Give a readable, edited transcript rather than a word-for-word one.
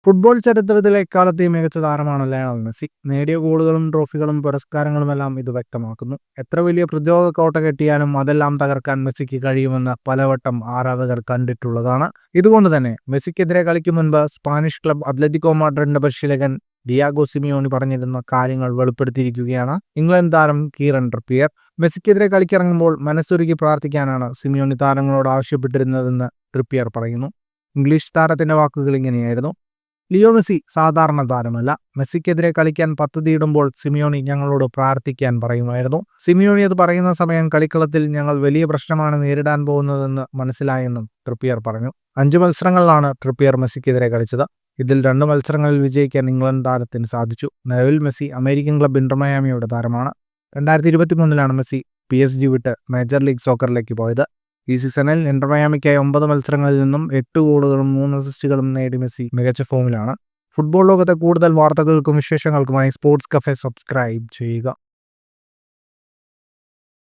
Football ചരിത്രത്തിലെ എക്കാലത്തെയും മികച്ച താരമാണ് ലയണൽ മെസ്സി. നേടിയ ഗോളുകളും ട്രോഫികളും പുരസ്കാരങ്ങളുമെല്ലാം ഇത് വ്യക്തമാക്കുന്നു. എത്ര വലിയ പ്രതിരോധ കോട്ട കെട്ടിയാലും അതെല്ലാം തകർക്കാൻ മെസ്സിക്ക് കഴിയുമെന്ന് പലവട്ടം ആരാധകർ കണ്ടിട്ടുള്ളതാണ്. ഇതുകൊണ്ട് തന്നെ മെസ്സിക്കെതിരെ കളിക്കും മുൻപ് സ്പാനിഷ് ക്ലബ് അത്ലറ്റിക്കോ മാഡ്രിഡിന്റെ പരിശീലകൻ ഡിയാഗോ സിമിയോണി പറഞ്ഞിരുന്ന കാര്യങ്ങൾ വെളിപ്പെടുത്തിയിരിക്കുകയാണ് ഇംഗ്ലണ്ട് താരം കീറൻ ട്രിപ്പിയർ. മെസ്സിക്കെതിരെ കളിക്കിറങ്ങുമ്പോൾ മനസ്സുരുകി പ്രാർത്ഥിക്കാനാണ് സിമിയോണി താരങ്ങളോട് ആവശ്യപ്പെട്ടിരുന്നതെന്ന് ട്രിപ്പിയർ പറയുന്നു. ഇംഗ്ലീഷ് താരത്തിന്റെ വാക്കുകൾ ഇങ്ങനെയായിരുന്നു: ലിയോ മെസ്സി സാധാരണ താരമല്ല. മെസ്സിക്കെതിരെ കളിക്കാൻ പദ്ധതിയിടുമ്പോൾ സിമിയോണി ഞങ്ങളോട് പ്രാർത്ഥിക്കാൻ പറയുമായിരുന്നു. സിമിയോണി അത് പറയുന്ന സമയം കളിക്കളത്തിൽ ഞങ്ങൾ വലിയ പ്രശ്നമാണ് നേരിടാൻ പോകുന്നതെന്ന് മനസ്സിലായെന്നും ട്രിപ്പിയർ പറഞ്ഞു. 5 മത്സരങ്ങളിലാണ് ട്രിപ്പിയർ മെസ്സിക്കെതിരെ കളിച്ചത്. ഇതിൽ 2 മത്സരങ്ങളിൽ വിജയിക്കാൻ ഇംഗ്ലണ്ട് താരത്തിന് സാധിച്ചു. നിലവിൽ മെസ്സി അമേരിക്കൻ ക്ലബ് ഇന്റർ മയാമിയുടെ താരമാണ്. 2023 മെസ്സി PSG വിട്ട് മേജർ ലീഗ് സോക്കറിലേക്ക് പോയത്. ഈ സീസണിൽ ഇന്റർ മയാമിക്കായി 9 മത്സരങ്ങളിൽ നിന്നും 8 ഗോളുകളും 3 അസിസ്റ്റുകളും നേടി മെസ്സി മികച്ച ഫോമിലാണ്. ഫുട്ബോൾ ലോകത്തെ കൂടുതൽ വാർത്തകൾക്കും വിശേഷങ്ങൾക്കുമായി സ്പോർട്സ് കഫേ സബ്സ്ക്രൈബ് ചെയ്യുക.